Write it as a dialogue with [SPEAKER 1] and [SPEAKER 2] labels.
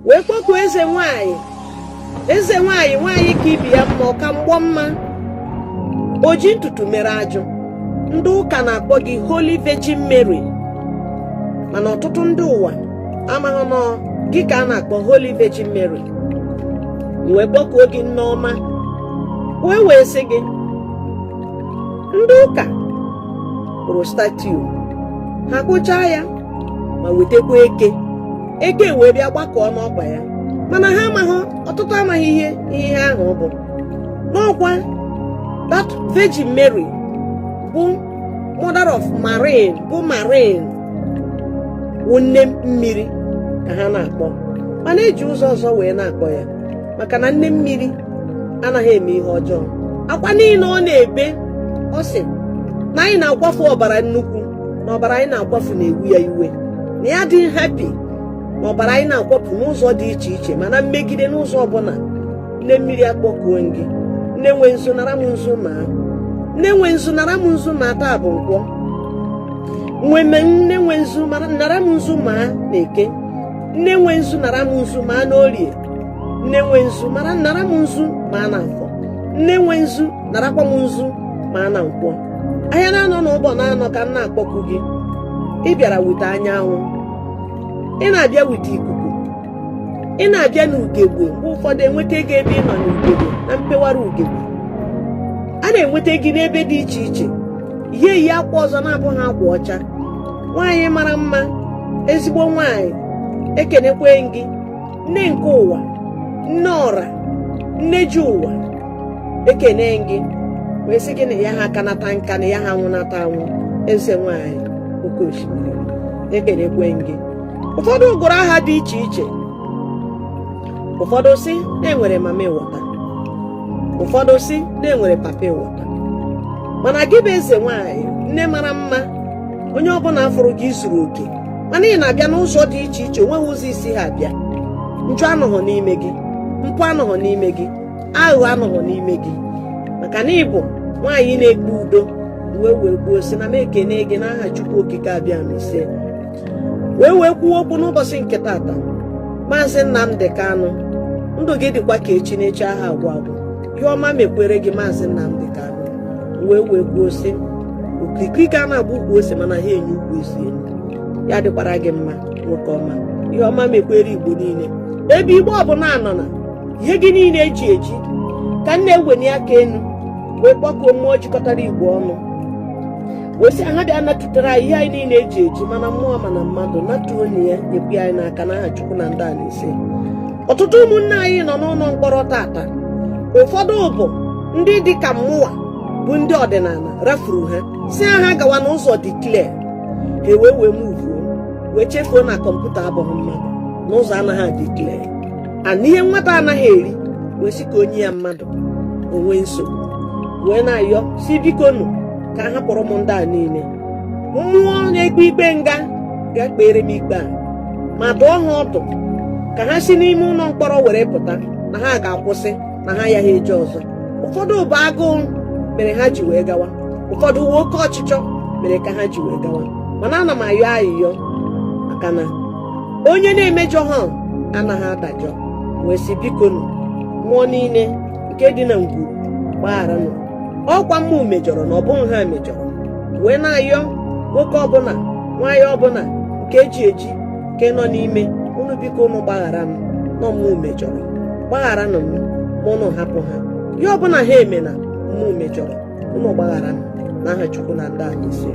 [SPEAKER 1] wee kpọkuo eze nwanyị ka ibi ya mma ọka mgbọ mma oji ntutu mere ajụ. Ndị ụka na-akpọ gị Holy Virgin Mary, mana ọtụtụ ndị ụwa amaghị nọ gị ka a na-akpọ Holy Virgin Mary. Wee kpọkuo gị Nneọma wee sị gị ndị ụka kpụrụ statiu ha kpụchaa ya ma wetakwa eke wee bịa gbakọọ n'ọkwa ya, mana ha amaghị, ọtụtụ amaghị ihe ahụ bụ n'ọkwa that Virgin Mary bụ mother of marine, bụ marine, bụ nne mmiri ka ha na-akpọ, mana eji ụzọ ọzọ wee na-akpọ ya maka na nne mmiri anaghị eme ihe ọjọọ. Akwa niile ọ na-ebe, ọ sị na anyị na-akwafu ọbara nnukwu, na ọbara anyị na-akwafu na-ewu ya iwe, na ya dị happy na ọbara anyị na-akwapụ n'ụzọ dị iche iche, mana mmegide n'ụzọ ọbụla. Nne mmiri akpọkuo gị, nne nwe nzu nara m nzu ma nne nwe nzu nara m nzu ma taa bụ Nkwọ, nne nwe nzu nara m nzu ma na-Eke, nne nwe nzu nara m nzu ma n'Orie, nne nwe nzu nara m nzu ma na Nkwọ, nne nwe nzu narakwa m nzu ma na Nkwọ. Ahịa na-anọ n'ụbọ na-anọ ka m na-akpọku gị. Ị bịara wite anyanwụ, ị na-abịa wite ikuku, ị na-abịa n'ugegbe. Mgbe ụfọdụ enweta gị ebe ị nọ n'ugegbe, na mpewara ugegbe a na-enweta gị n'ebe dị iche iche. Ihe iyi akwa ọzọ na-abụghị akwa ọcha. Nwaanyị mara mma, ezigbo nwaanyị, ekenekwe gị, nne nke ụwa, nne ọra, nne ji ụwa, ekene gị wee sị gị na ya ha kanata nka, na ya ha nwụnata anwụ. Eze nwaanyị oke osimiri, ekenekwe gị. Ụfọdụ gụrụ aha dị iche iche, ụfọdụ si na-enwere mama ịwọta, ụfọdụ si na-enwere papa ịwọta, mana gị bụ eze nwaanyị, nne mara mma, onye ọbụla fụrụ gị zuru oke, mana ị na-abịa n'ụzọ dị iche iche, onweghị ụzọ isi ha abịa. Njọ anọghọ n'ime gị, mpụ anọghọ n'ime gị, aghụghọ anọghọ n'ime gị, maka na ịbụ nwaanyị na-ekpe udo. Wee kwuo si na m ekene gị n'aha Chukwu Okike abịa ise. Wee kwuo okwu n'ụbọchị nke tata. Maazị Nnamdi Kanu, ndụ gị dịkwa ka echi n'echi aha agwụ agwụ. Ihe ọma mekwere gị Maazị Nnamdi Kanu. Wee kwuo si okirikiri ka a na-abụ ukwu ose, mana ha enye ukwu esi enyi. Ya dịkwara gị mma nwoke ọma. Ihe ọma mekwere Igbo niile, ebe Igbo ọbụla anọ na ihe gị niile eji ka m na-eweni aka enu wee kpọkuo mmụọ jikọtara Igbo ọnụ. Wee sị ha bịa natụtara anyị ihe anyị niile eji mana mmụọ mana mmadụ natuo onye ya nyekwu anyị n'aka n'aha Chukwu na ndị ala ise. Ọtụtụ ụmụnne anyị nọ n'ụlọ mkpọrọ tata. Ụfọdụ bụ ndị dị ka mmụọ, bụ ndị ọdịnala rafuru ha si ha gawa n'ụzọ dị clear, ha wee muvuo wee chefuo na kọmputa abụghị mmadụ, n'ụzọ anaghị adị clear. Ana ihe nwata anaghị eri wee sị ka onye ya mmadụ onwe nsogbu. Wee na-ayọ si biko nụ ka a hapụrụ m ndị a niile. Mmụọ na-ekpe ikpe nga ga-ekpere m ikpe a, ma dụọ ha ọdụ ka ha si n'ime ụlọ mkpọrọ were pụta, na ha ga-akwụsị, na ha ya ha eje ọzọ. Ụfọdụ bụ agụụ mere ha ji wee gawa, ụfọdụ uwe oke ọchịchọ mere ka ha ji wee gawa. Mana ana m ayọ ayịyọ maka na onye na-emejọ ha anaghị adajọ. Wee sị biko nụ mmụọ niile nke dị na ngwuru gbaghara nụ, ọkwa mmụ mejọrọ na ọ bụghị ha mejọrọ. Wee na-ayọ nwoke ọbụla, nwaanyị ọbụla nke eji nke nọ n'ime unu biko unu gbaghara m, nọ mmụ mejọrọ, gbaghara nụ m, ma unu hapụ ha. Ihe ọbụla ha eme na mmụ mejọrọ, unu gbaghara m n'aha Chukwu na ndị ala ise.